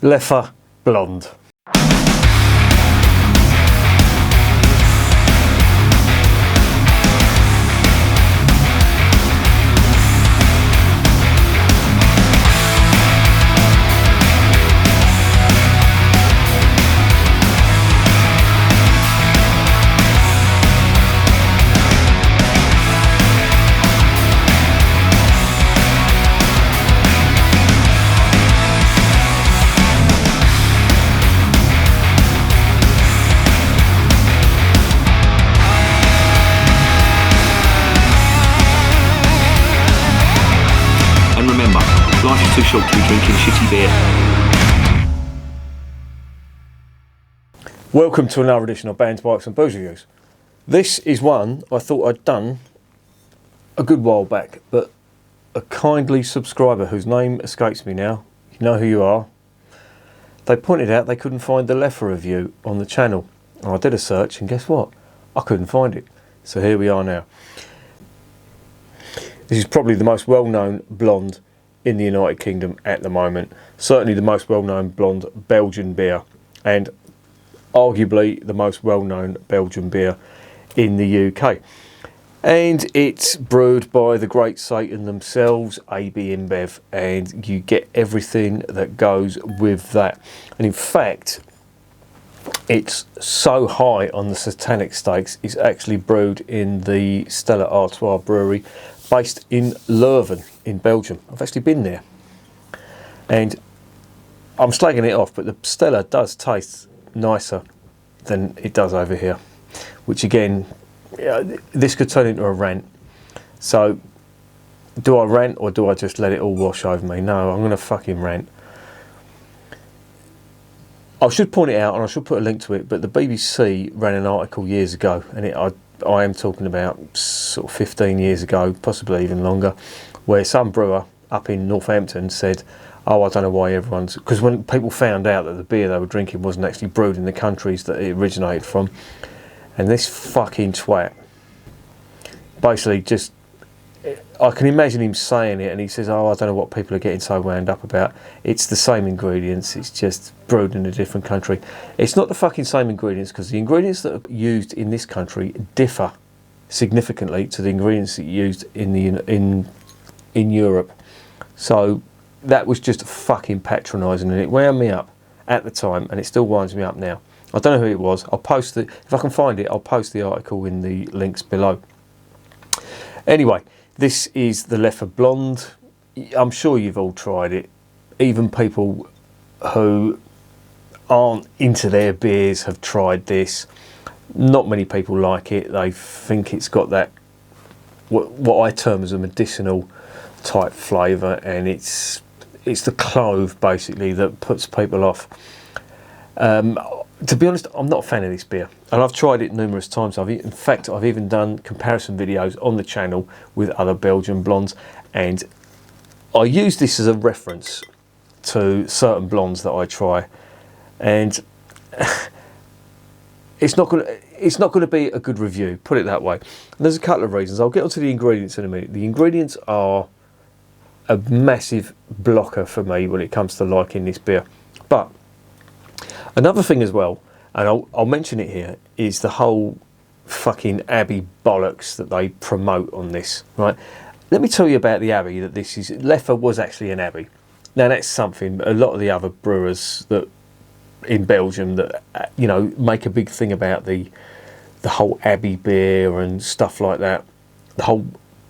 Leffe Blond. Life is too short to be drinking shitty beer. Welcome to another edition of Bands, Bikes and Booze Reviews. This is one I thought I'd done a good while back, but a kindly subscriber whose name escapes me now, you know who you are, they pointed out they couldn't find the Leffe review on the channel. And I did a search and guess what? I couldn't find it. So here we are now. This is probably the most well-known blonde in the United Kingdom at the moment. Certainly the most well-known blonde Belgian beer, and arguably the most well-known Belgian beer in the UK. And it's brewed by the great Satan themselves, ABInBev, and you get everything that goes with that. And in fact, it's so high on the satanic stakes, it's actually brewed in the Stella Artois Brewery, based in Leuven in Belgium. I've actually been there, and I'm slagging it off, but the Stella does taste nicer than it does over here, which again, this could turn into a rant. So do I rant or do I just let it all wash over me? No, I'm going to fucking rant. I should point it out, and I should put a link to it, but the BBC ran an article years ago, and I am talking about sort of 15 years ago, possibly even longer, where some brewer up in Northampton said, oh, I don't know why everyone's... Because when people found out that the beer they were drinking wasn't actually brewed in the countries that it originated from, and this fucking twat basically just... I can imagine him saying it, and he says, oh, I don't know what people are getting so wound up about. It's the same ingredients, it's just brewed in a different country. It's not the fucking same ingredients, because the ingredients that are used in this country differ significantly to the ingredients that are used in Europe. So that was just fucking patronising, and it wound me up at the time, and it still winds me up now. I don't know who it was. I'll post it, if I can find it, I'll post the article in the links below. Anyway, this is the Leffe Blond. I'm sure you've all tried it. Even people who aren't into their beers have tried this. Not many people like it. They think it's got that, what I term as a medicinal type flavour, and it's the clove basically that puts people off. To be honest, I'm not a fan of this beer, and I've tried it numerous times. In fact, I've even done comparison videos on the channel with other Belgian blondes, and I use this as a reference to certain blondes that I try, and it's not going to be a good review, put it that way. And there's a couple of reasons. I'll get onto the ingredients in a minute. The ingredients are a massive blocker for me when it comes to liking this beer, but another thing as well, and I'll mention it here, is the whole fucking Abbey bollocks that they promote on this, right? Let me tell you about the Abbey that this is. Leffe was actually an Abbey. Now that's something a lot of the other brewers that in Belgium that, you know, make a big thing about the whole Abbey beer and stuff like that. The whole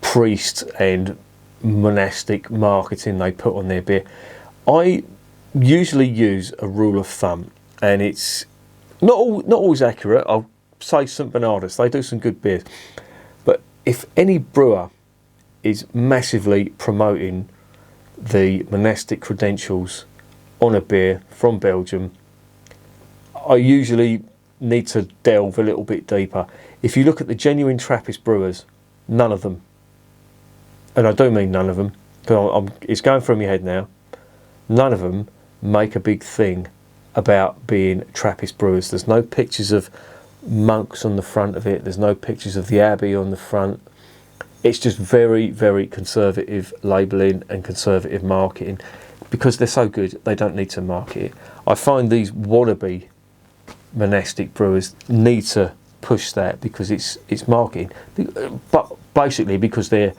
priest and monastic marketing they put on their beer. I usually use a rule of thumb, and it's not always accurate. I'll say St Bernardus, they do some good beers, but if any brewer is massively promoting the monastic credentials on a beer from Belgium, I usually need to delve a little bit deeper. If you look at the genuine Trappist brewers, none of them, and I do mean none of them, because it's going through my head now, none of them make a big thing about being Trappist brewers. There's no pictures of monks on the front of it, there's no pictures of the Abbey on the front. It's just very, very conservative labelling and conservative marketing. because they're so good, they don't need to market it. I find these wannabe monastic brewers need to push that because it's marketing, but basically because they're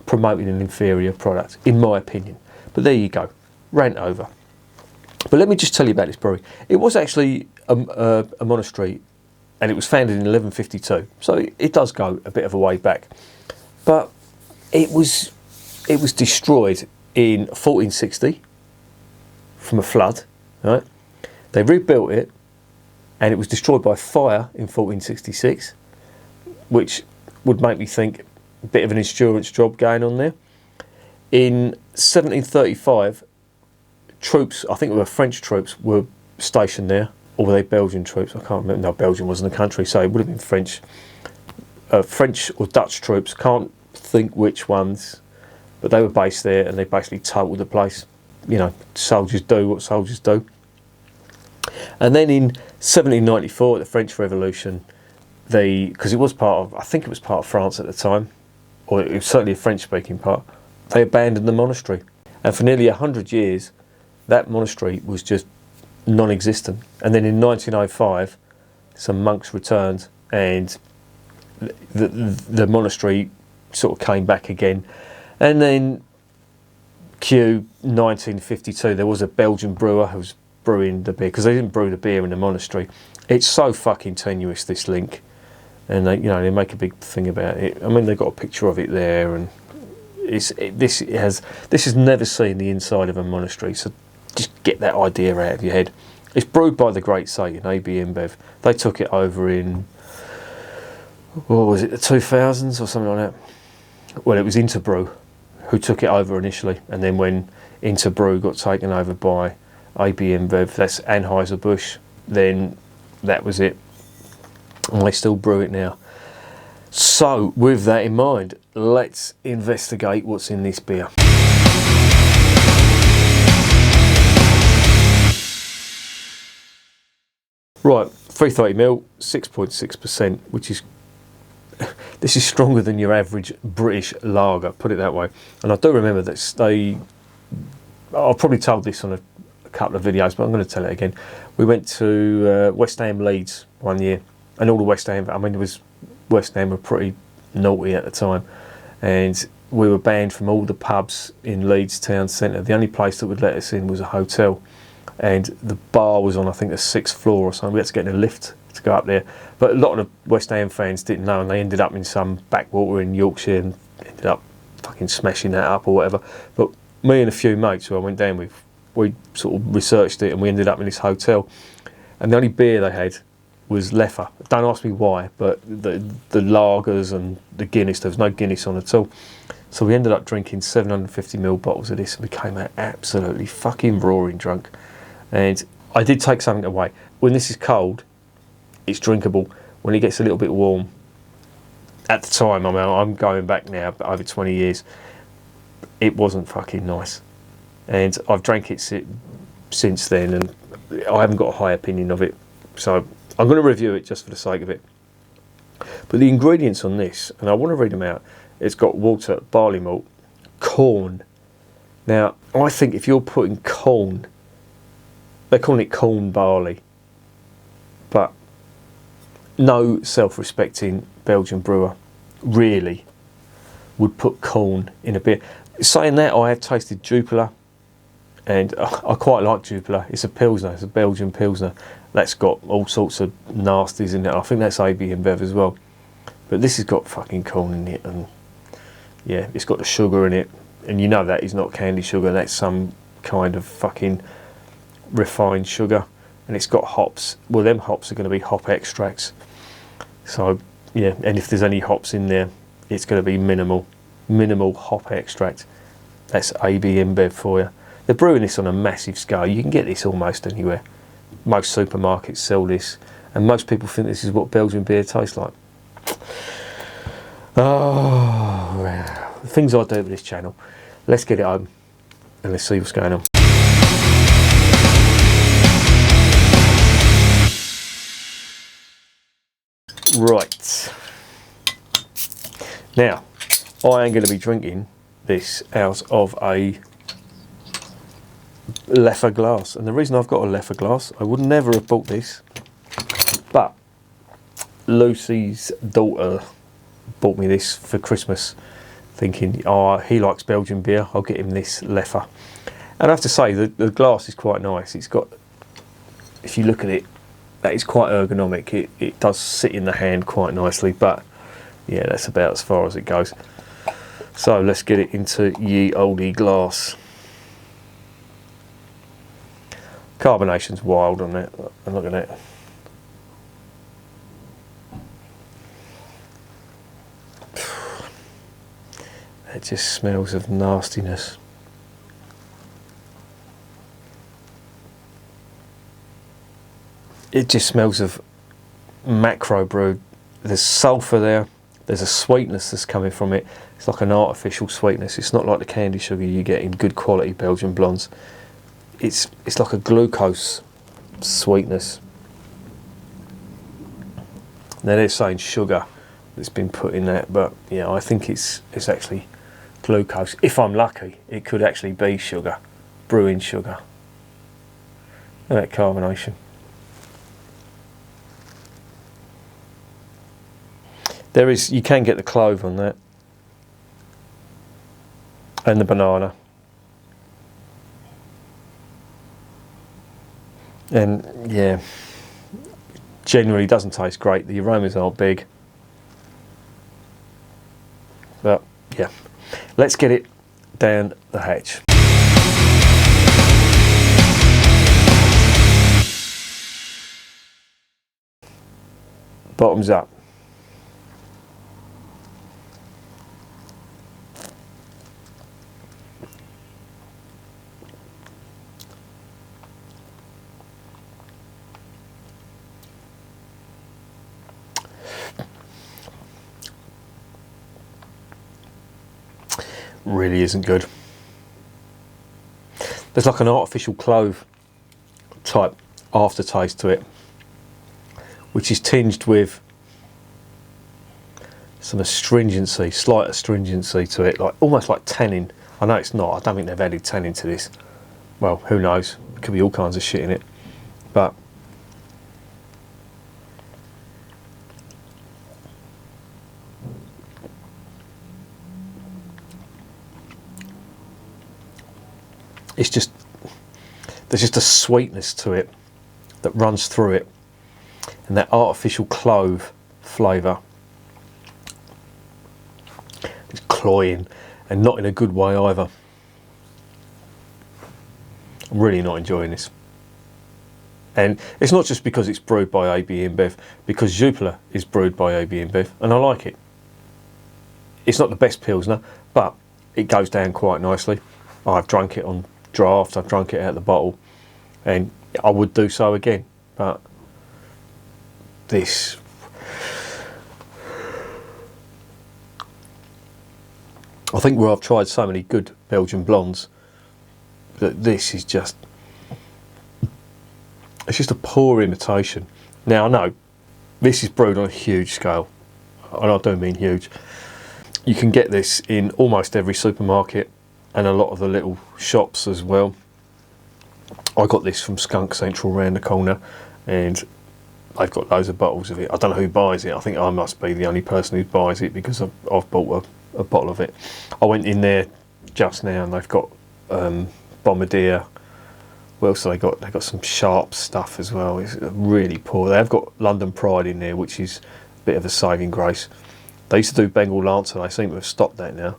promoting an inferior product, in my opinion. But there you go, rant over. But let me just tell you about this brewery. It was actually a monastery, and it was founded in 1152, so it does go a bit of a way back. But it was destroyed in 1460 from a flood. Right? They rebuilt it, and it was destroyed by fire in 1466, which would make me think a bit of an insurance job going on there. In 1735, troops, I think it were French troops, were stationed there, or were they Belgian troops? I can't remember. No, Belgium wasn't a country, so it would have been French. French or Dutch troops, can't think which ones, but they were based there, and they basically totaled the place. You know, soldiers do what soldiers do. And then in 1794, the French Revolution, because it was part of, I think it was part of France at the time, or it was certainly a French-speaking part, they abandoned the monastery. And for nearly 100 years, that monastery was just non-existent. And then in 1905, some monks returned, and the monastery sort of came back again. And then Q 1952, there was a Belgian brewer who was brewing the beer, because they didn't brew the beer in the monastery. It's so fucking tenuous, this link, and they make a big thing about it. I mean, they've got a picture of it there, and this has never seen the inside of a monastery, so just get that idea out of your head. It's brewed by the great Satan, ABInBev. They took it over in, what was it, the 2000s or something like that. Well, it was Interbrew who took it over initially, and then when Interbrew got taken over by ABInBev, that's Anheuser-Busch, then that was it, and they still brew it now. So with that in mind, let's investigate what's in this beer. Right, 330ml, 6.6%, which is, this is stronger than your average British lager, put it that way. And I do remember that I've probably told this on a couple of videos, but I'm going to tell it again. We went to West Ham Leeds one year, and all the West Ham, West Ham were pretty naughty at the time, and we were banned from all the pubs in Leeds town centre. The only place that would let us in was a hotel, and the bar was on, I think, the 6th floor or something. We had to get in a lift to go up there. But a lot of the West Ham fans didn't know, and they ended up in some backwater in Yorkshire and ended up fucking smashing that up or whatever. But me and a few mates who I went down with, we sort of researched it, and we ended up in this hotel, and the only beer they had was Leffe. Don't ask me why, but the lagers and the Guinness, there was no Guinness on at all. So we ended up drinking 750ml bottles of this, and we came out absolutely fucking roaring drunk. And I did take something away. When this is cold, it's drinkable. When it gets a little bit warm, at the time, I'm going back now, over 20 years, it wasn't fucking nice. And I've drank it since then, and I haven't got a high opinion of it. So I'm going to review it just for the sake of it. But the ingredients on this, and I want to read them out. It's got water, barley malt, corn. Now, I think if you're putting corn, they're calling it corn barley, but no self-respecting Belgian brewer really would put corn in a beer. Saying that, I have tasted Jupiler, and I quite like Jupiler. It's a Pilsner, it's a Belgian Pilsner. That's got all sorts of nasties in it. I think that's ABInBev as well. But this has got fucking corn in it, and yeah, it's got the sugar in it. And you know that is not candy sugar, that's some kind of fucking refined sugar. And it's got hops. Well, them hops are going to be hop extracts. So yeah, and if there's any hops in there, it's going to be minimal hop extract. That's ABInBev for you. They're brewing this on a massive scale. You can get this almost anywhere. Most supermarkets sell this, and most people think this is what Belgian beer tastes like. Oh, wow. The things I do with this channel. Let's get it home and let's see what's going on. Right. Now, I am going to be drinking this out of a Leffe glass. And the reason I've got a Leffe glass, I would never have bought this, but Lucy's daughter bought me this for Christmas, thinking, oh, he likes Belgian beer, I'll get him this Leffe. And I have to say, the glass is quite nice. It's got, if you look at it, that is quite ergonomic. It does sit in the hand quite nicely, but yeah, that's about as far as it goes. So let's get it into ye olde glass. Carbonation's wild on that. And look at that. It just smells of nastiness. It just smells of macro brewed. There's sulphur there. There's a sweetness that's coming from it. It's like an artificial sweetness. It's not like the candy sugar you get in good quality Belgian blondes. It's like a glucose sweetness. Now they're saying sugar that's been put in that, but yeah, I think it's actually glucose. If I'm lucky, it could actually be sugar, brewing sugar. Look at that carbonation. There is, you can get the clove on that, and the banana, and yeah, generally doesn't taste great. The aromas aren't big, but yeah, let's get it down the hatch. Bottoms up. Really isn't good. There's like an artificial clove type aftertaste to it, which is tinged with some astringency, slight astringency to it, like almost like tannin. I know it's not, I don't think they've added tannin to this. Well, who knows, there could be all kinds of shit in it, but it's just, there's just a sweetness to it that runs through it, and that artificial clove flavour is cloying, and not in a good way either. I'm really not enjoying this. And it's not just because it's brewed by ABInBev, because Jupiler is brewed by ABInBev, and I like it. It's not the best Pilsner, but it goes down quite nicely. I've drunk it on draft, I've drunk it out of the bottle, and I would do so again, but this, I think where I've tried so many good Belgian blondes, that this is just, it's just a poor imitation. Now I know this is brewed on a huge scale, and I do mean huge. You can get this in almost every supermarket and a lot of the little shops as well. I got this from Skunk Central round the corner, and they've got loads of bottles of it. I don't know who buys it. I think I must be the only person who buys it, because I've bought a bottle of it. I went in there just now and they've got Bombardier. What else have they got? They've got some sharp stuff as well. It's really poor. They have got London Pride in there, which is a bit of a saving grace. They used to do Bengal Lancer, they seem to have stopped that now,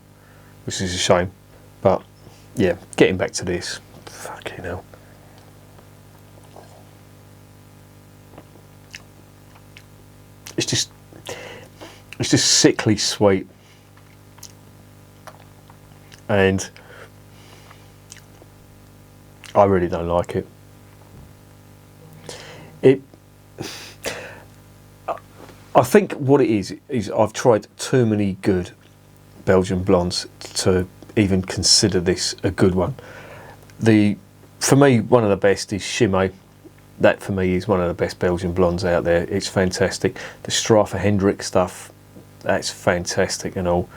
which is a shame. But yeah, getting back to this, fucking hell. It's just sickly sweet, and I really don't like it. I think what it is I've tried too many good Belgian blondes to even consider this a good one. For me, one of the best is Chimay. That for me is one of the best Belgian blondes out there. It's fantastic. The Straffer Hendrik stuff, that's fantastic and all.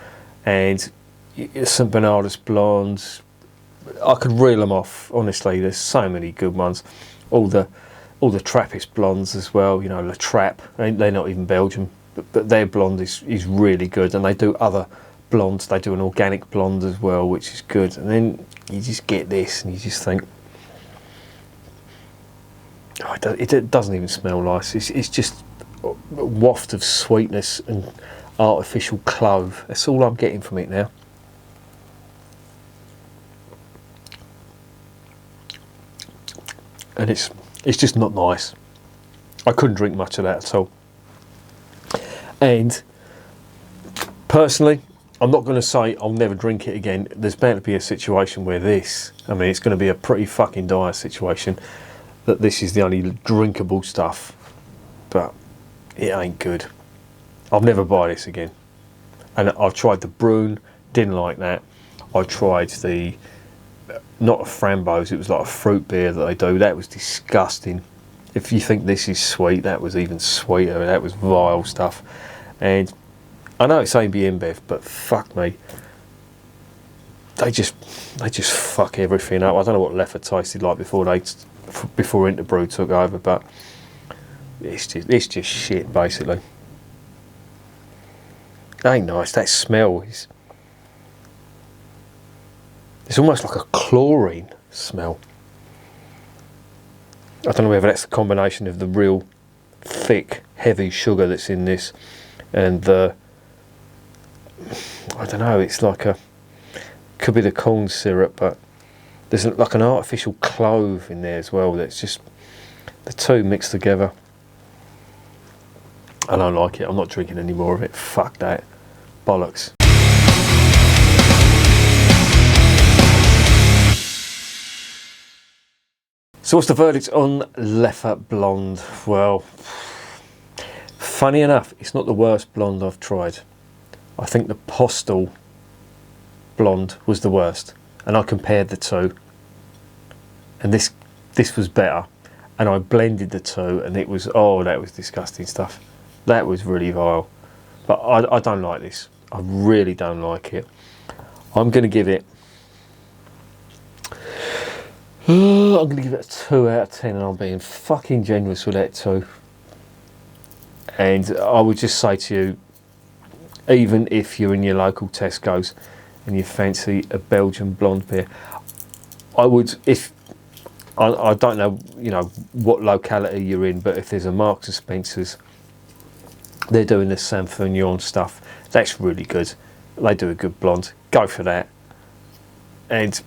And St Bernardus blondes, I could reel them off. Honestly, there's so many good ones. All the Trappist blondes as well. You know, La Trappe. They're not even Belgian, but their blonde is really good. And they do other blondes. They do an organic blonde as well, which is good. And then you just get this, and you just think, oh, it doesn't even smell nice. It's just a waft of sweetness and artificial clove. That's all I'm getting from it now. And it's just not nice. I couldn't drink much of that at all. And personally, I'm not going to say I'll never drink it again. There's bound to be a situation where this, I mean, it's going to be a pretty fucking dire situation, that this is the only drinkable stuff. But it ain't good. I'll never buy this again. And I've tried the Brune, didn't like that. I tried the, not a framboise, it was like a fruit beer that they do. That was disgusting. If you think this is sweet, that was even sweeter. That was vile stuff. And I know it's ABInBev, but fuck me, they just fuck everything up. I don't know what Leffe tasted like before Interbrew took over, but it's just shit basically. Ain't nice. That smell is, it's almost like a chlorine smell. I don't know whether that's a combination of the real thick, heavy sugar that's in this and the, I don't know, it's like a, could be the corn syrup, but there's like an artificial clove in there as well. That's just, the two mixed together. I don't like it. I'm not drinking any more of it. Fuck that. Bollocks. So what's the verdict on Leffe Blond? Well, funny enough, it's not the worst blonde I've tried. I think the Postal blonde was the worst, and I compared the two, and this was better, and I blended the two, and it was, oh, that was disgusting stuff. That was really vile. But I don't like this. I really don't like it. I'm going to give it, I'm going to give it a 2 out of 10, and I'm being fucking generous with that too. And I would just say to you, even if you're in your local Tesco's and you fancy a Belgian blonde beer, I would, if, I don't know, you know, what locality you're in, but if there's a Marks and Spencer's, they're doing the Saint-Fignon stuff. That's really good. They do a good blonde. Go for that. And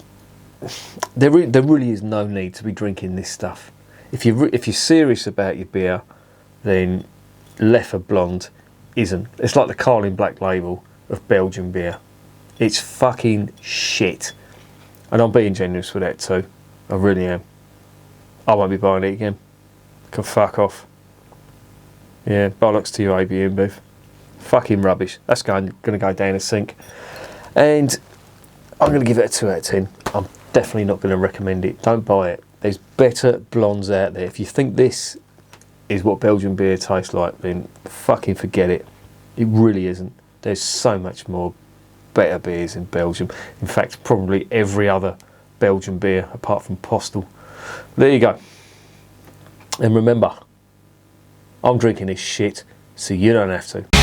there really is no need to be drinking this stuff. If you're serious about your beer, then Leffe Blond isn't. It's like the Carling Black Label of Belgian beer. It's fucking shit. And I'm being generous with that too. I really am. I won't be buying it again. Can fuck off. Yeah, bollocks to you, ABInBev. Fucking rubbish. That's going to go down a sink. And I'm going to give it a 2 out of 10. I'm definitely not going to recommend it. Don't buy it. There's better blondes out there. If you think this is what Belgian beer tastes like, then fucking forget it. It really isn't. There's so much more better beers in Belgium. In fact, probably every other Belgian beer apart from Postal. There you go. And remember, I'm drinking this shit, so you don't have to.